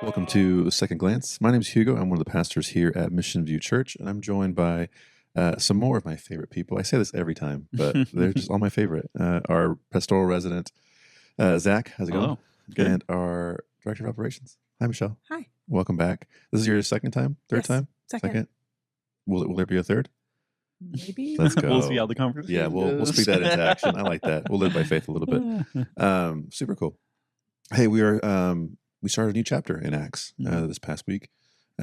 Welcome to Second Glance. My name is Hugo. I'm one of the pastors here at Mission View Church, and I'm joined by some more of my favorite people. I say this every time, but they're just all my favorite. Our pastoral resident, Zach, how's it going? Hello. Good. And our director of operations. Hi, Michelle. Hi. Welcome back. This is your second time? Third Yes, time? second. Will there be a third? Maybe. Let's go. We'll see how the conversation Yeah, we'll goes. speak that into action. I like that. We'll live by faith a little bit. Super cool. Hey, we started a new chapter in Acts this past week.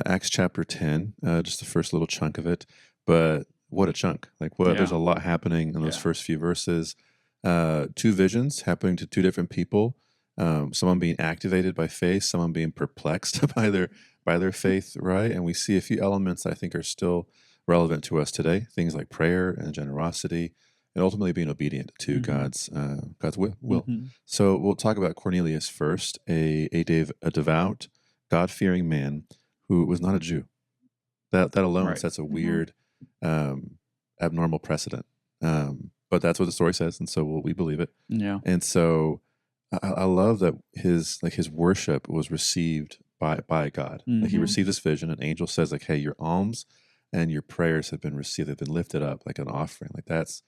Acts chapter 10, just the first little chunk of it. But what a chunk. There's a lot happening in those first few verses. Two visions happening to two different people. Someone being activated by faith, someone being perplexed by their faith, right? And we see a few elements that I think are still relevant to us today. Things like prayer and generosity, and ultimately being obedient to God's will. Mm-hmm. So we'll talk about Cornelius first, a devout, God-fearing man who was not a Jew. That alone sets a weird, abnormal precedent. But that's what the story says, and so we believe it. Yeah. And so I love that his worship was received by God. Like he received this vision. An angel says, "Hey, your alms and your prayers have been received. They've been lifted up like an offering." That's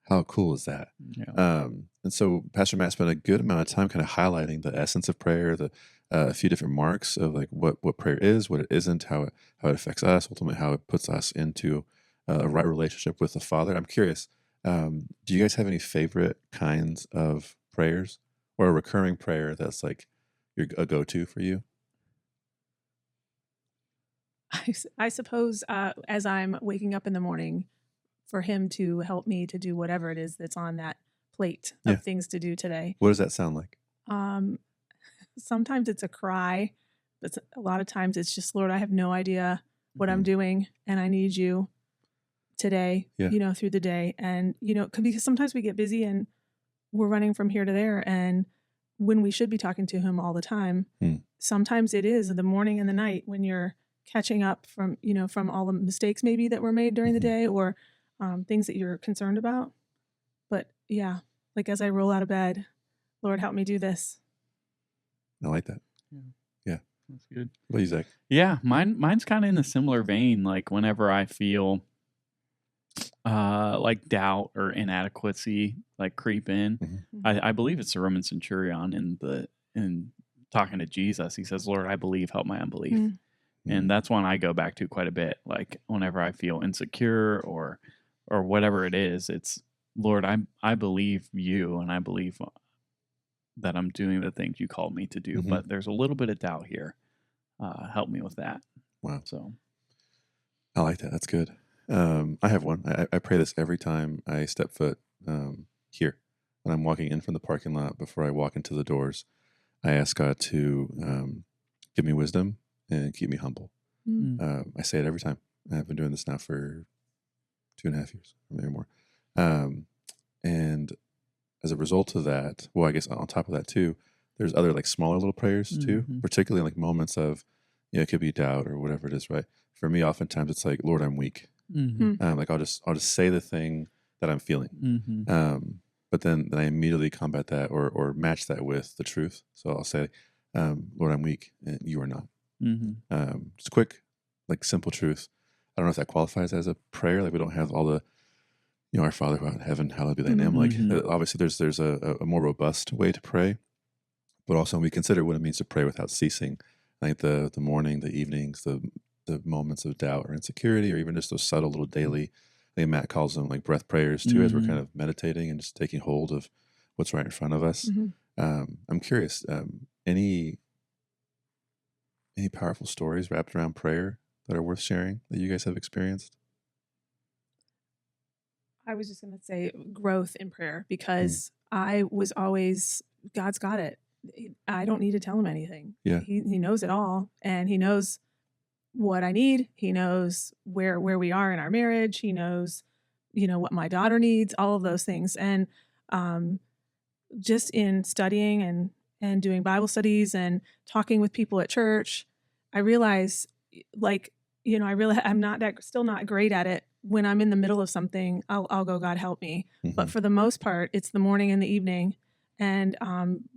how cool is that? Yeah. And so Pastor Matt spent a good amount of time kind of highlighting the essence of prayer, a few different marks of what prayer is, what it isn't, how it affects us, ultimately how it puts us into a right relationship with the Father. I'm curious, do you guys have any favorite kinds of prayers or a recurring prayer that's like a go-to for you? I suppose as I'm waking up in the morning, for him to help me to do whatever it is that's on that plate of things to do today. What does that sound like? Sometimes it's a cry, but a lot of times it's just, Lord, I have no idea what I'm doing, and I need you today, through the day. And, because sometimes we get busy and we're running from here to there, and when we should be talking to him all the time, sometimes it is the morning and the night when you're catching up from all the mistakes maybe that were made during the day, or things that you're concerned about. But as I roll out of bed, Lord, help me do this. I like that. Yeah. That's good. What do you say? Yeah, mine's kind of in a similar vein. Like whenever I feel like doubt or inadequacy creep in, I believe it's the Roman centurion in talking to Jesus. He says, "Lord, I believe, help my unbelief." And that's one I go back to quite a bit. Like whenever I feel insecure or whatever it is, it's, Lord, I believe you, and I believe that I'm doing the things you called me to do, but there's a little bit of doubt here. Help me with that. Wow. So I like that. That's good. I have one. I pray this every time I step foot here. When I'm walking in from the parking lot, before I walk into the doors, I ask God to give me wisdom and keep me humble. I say it every time. I've been doing this now for 2.5 years, or maybe more. And as a result of that, well, I guess on top of that too, there's other smaller little prayers too, particularly moments of, it could be doubt or whatever it is, right? For me, oftentimes it's like, Lord, I'm weak. I'll just say the thing that I'm feeling. But then I immediately combat that or match that with the truth. So I'll say, Lord, I'm weak and you are not. Just quick, simple truth. I don't know if that qualifies as a prayer. We don't have all the, our Father who art in heaven, hallowed be thy name. Obviously there's a more robust way to pray, but also when we consider what it means to pray without ceasing, the morning, the evenings, the moments of doubt or insecurity, or even just those subtle little daily, I think Matt calls them breath prayers too, as we're kind of meditating and just taking hold of what's right in front of us. I'm curious, any powerful stories wrapped around prayer that are worth sharing that you guys have experienced? I was just going to say growth in prayer, because I was always, God's got it. I don't need to tell him anything. Yeah. He knows it all, and he knows what I need. He knows where we are in our marriage. He knows, what my daughter needs, all of those things. And just in studying and doing Bible studies and talking with people at church, I realize I'm still not great at it. When I'm in the middle of something, I'll go, God help me. Mm-hmm. But for the most part, it's the morning and the evening, and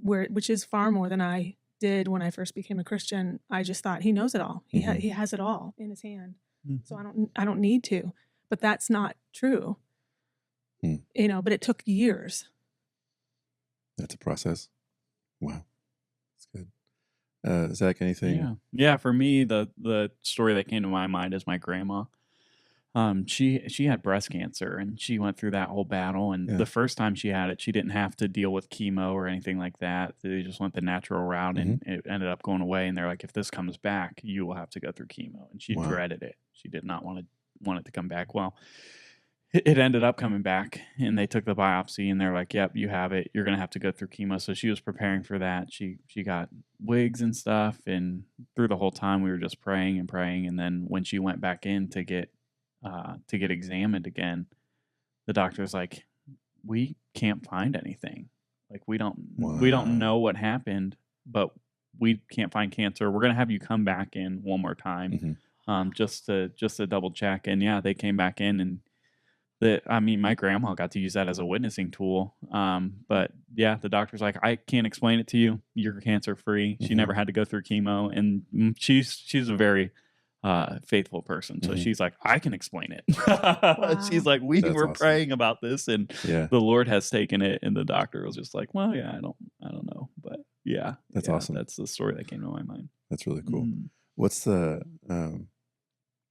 which is far more than I did when I first became a Christian. I just thought he knows it all. He has it all in his hand. So I don't need to. But that's not true. But it took years. That's a process. Wow. That's good. Zach, anything? Yeah. For me, the story that came to my mind is my grandma. She had breast cancer, and she went through that whole battle. And the first time she had it, she didn't have to deal with chemo or anything like that. They just went the natural route, and it ended up going away. And they're like, if this comes back, you will have to go through chemo. And she dreaded it. She did not want it to come back. Well, it ended up coming back, and they took the biopsy, and they're like, yep, you have it. You're going to have to go through chemo. So she was preparing for that. She got wigs and stuff. And through the whole time, we were just praying and praying. And then when she went back in to get examined again, the doctor's like, we can't find anything. Like, we don't know what happened, but we can't find cancer. We're going to have you come back in one more time, just to double check. And yeah, they came back in, and my grandma got to use that as a witnessing tool. But yeah, the doctor's like, I can't explain it to you. You're cancer free. She never had to go through chemo, and she's a very faithful person. So she's like, I can explain it. Wow. She's like, we were awesome. Praying about this, and the Lord has taken it. And the doctor was just like, well, yeah, I don't know, but yeah, that's awesome. That's the story that came to my mind. That's really cool. What's the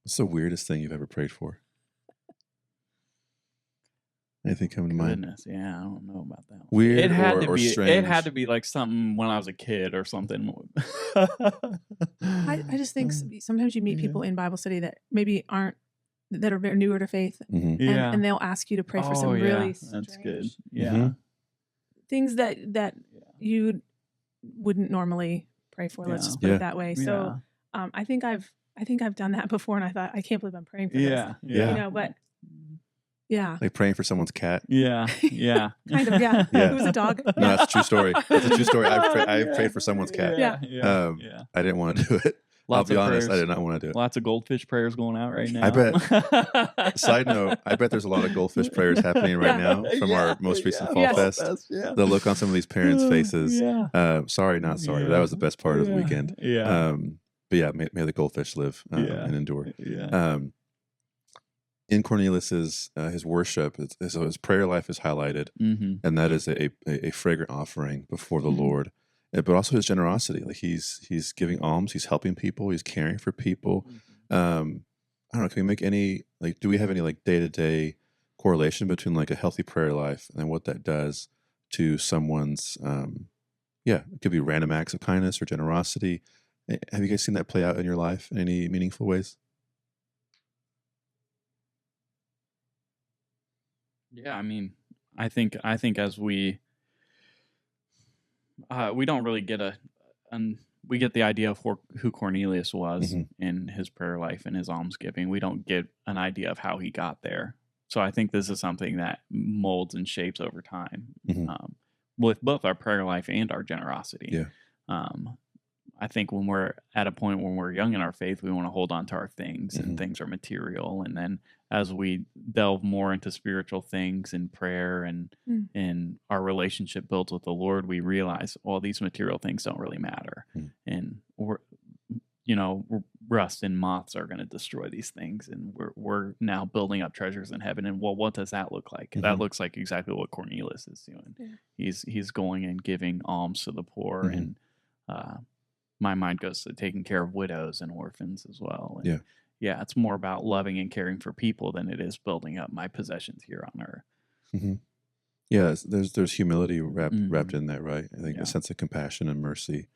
weirdest thing you've ever prayed for? Anything coming to mind? Goodness, yeah, I don't know about that one. Weird it had or be, strange? It had to be like something when I was a kid or something. I just think sometimes you meet people in Bible study that maybe that are very newer to faith, and they'll ask you to pray for some really strange, that's good. Yeah, things that you wouldn't normally pray for. Let's just put it that way. So I think I've done that before, and I thought, I can't believe I'm praying for this. But. Yeah. Like praying for someone's cat. Yeah. Kind of, yeah. It was a dog. No, that's a true story. That's a true story. I've prayed for someone's cat. Yeah. I didn't want to do it. I'll be honest, I did not want to do it. Lots of goldfish prayers going out right now. I bet. Side note, I bet there's a lot of goldfish prayers happening right now from our most recent Fall Fest. The look on some of these parents' faces. Sorry, not sorry. But that was the best part of the weekend. But yeah, may the goldfish live and endure. In Cornelius's his worship, his prayer life is highlighted, and that is a fragrant offering before the Lord. But also his generosity, like he's giving alms, he's helping people, he's caring for people. I don't know. Can we make any do we have any day-to-day correlation between like a healthy prayer life and what that does to someone's? It could be random acts of kindness or generosity. Have you guys seen that play out in your life in any meaningful ways? Yeah, I mean, I think as we don't really get we get the idea of who Cornelius was in his prayer life and his almsgiving. We don't get an idea of how he got there. So I think this is something that molds and shapes over time, with both our prayer life and our generosity. Yeah. I think when we're at a point when we're young in our faith, we want to hold on to our things, and things are material. And then as we delve more into spiritual things and prayer and our relationship builds with the Lord, we realize, these material things don't really matter. And rust and moths are going to destroy these things. And we're now building up treasures in heaven. And what does that look like? That looks like exactly what Cornelius is doing. Yeah. He's going and giving alms to the poor, and my mind goes to taking care of widows and orphans as well. And it's more about loving and caring for people than it is building up my possessions here on earth. Yeah, there's humility wrapped in that, right? I think a sense of compassion and mercy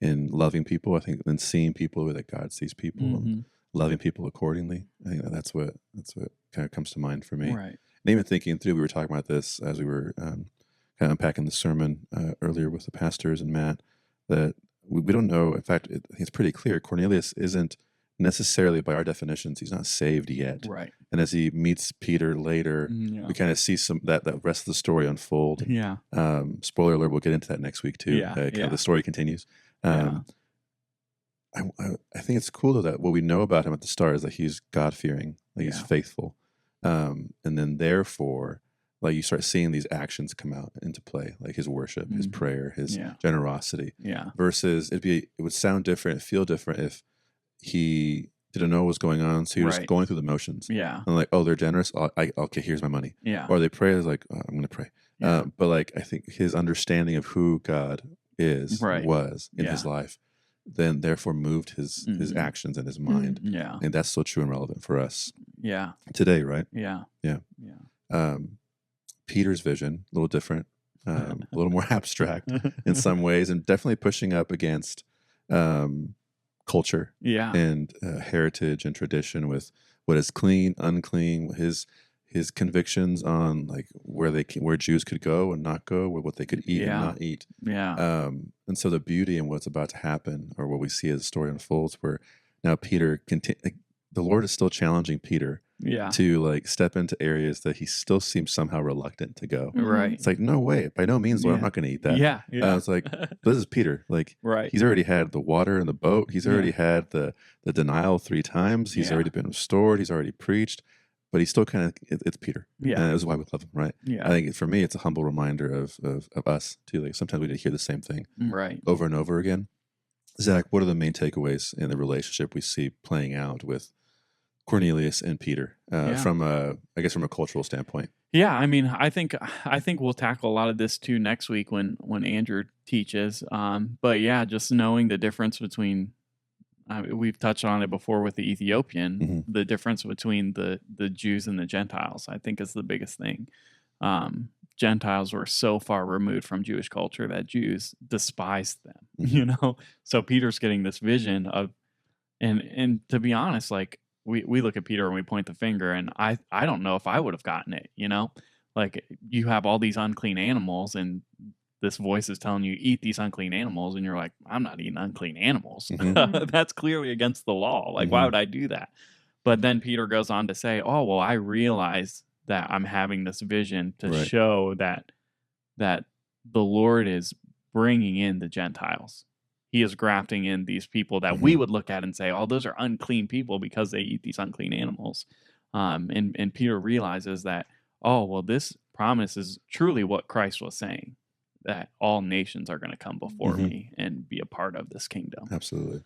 in loving people. I think then seeing people the way that God sees people and loving people accordingly. I think that's what kind of comes to mind for me. Right. And even thinking through, we were talking about this as we were kind of unpacking the sermon earlier with the pastors and Matt, that we don't know. In fact, it's pretty clear. Cornelius isn't necessarily, by our definitions, he's not saved yet. Right. And as he meets Peter later, we kind of see some that rest of the story unfold. Yeah. Spoiler alert, we'll get into that next week too. Yeah. The story continues. I think it's cool though that what we know about him at the start is that he's God-fearing, like he's faithful, and then therefore, like you start seeing these actions come out into play, like his worship, his prayer, his generosity. Versus it would sound different, feel different if he didn't know what was going on, so you're just going through the motions. And like, oh, they're generous. Okay, here's my money. Or they pray, it's like, oh, I'm gonna pray. But like, I think his understanding of who God was in his life, then therefore moved his actions and his mind. And that's so true and relevant for us. Today, right? Peter's vision, a little different, a little more abstract in some ways, and definitely pushing up against culture and heritage and tradition with what is clean, unclean, his convictions on like where Jews could go and not go, what they could eat and not eat. And so the beauty in what's about to happen, or what we see as the story unfolds, where now Peter the Lord is still challenging Peter to like step into areas that he still seems somehow reluctant to go. It's like, no way, by no means, Lord, I'm not going to eat that. It's like, this is Peter. Like, he's already had the water in the boat. He's already had the denial 3 times. He's already been restored. He's already preached. But he's still kind of, it's Peter. And that's why we love him, right? I think for me, it's a humble reminder of us too. Like sometimes we need to hear the same thing over and over again. Zach, what are the main takeaways in the relationship we see playing out with Cornelius and Peter from a cultural standpoint? I mean, I think we'll tackle a lot of this too next week when Andrew teaches. But just knowing the difference between, we've touched on it before with the Ethiopian, the difference between the Jews and the Gentiles, I think is the biggest thing. Gentiles were so far removed from Jewish culture that Jews despised them, So Peter's getting this vision of, and to be honest, like we look at Peter and we point the finger, and I don't know if I would have gotten it, like you have all these unclean animals and this voice is telling you, eat these unclean animals. And you're like, I'm not eating unclean animals. That's clearly against the law. Like, why would I do that? But then Peter goes on to say, oh, well, I realize that I'm having this vision to show that the Lord is bringing in the Gentiles. He is grafting in these people that we would look at and say, oh, those are unclean people because they eat these unclean animals. And Peter realizes that, oh, well, this promise is truly what Christ was saying, that all nations are going to come before me and be a part of this kingdom. Absolutely.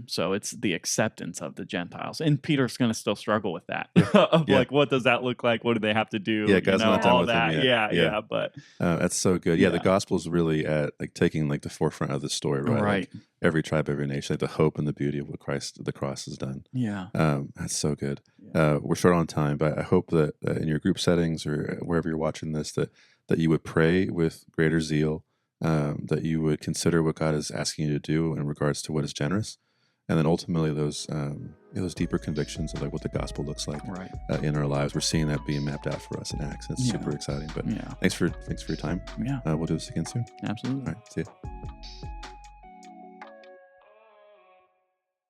So it's the acceptance of the Gentiles. And Peter's going to still struggle with that. Like, what does that look like? What do they have to do? God's not done with that. Him yet. But that's so good. The gospel's really at like taking like the forefront of the story, right? Like every tribe, every nation, like the hope and the beauty of what the cross has done. That's so good. We're short on time, but I hope that in your group settings or wherever you're watching this, that you would pray with greater zeal, that you would consider what God is asking you to do in regards to what is generous, and then ultimately those deeper convictions of like what the gospel looks like in our lives. We're seeing that being mapped out for us in Acts. It's super exciting. But thanks for your time. Yeah, we'll do this again soon. Absolutely. All right, see you.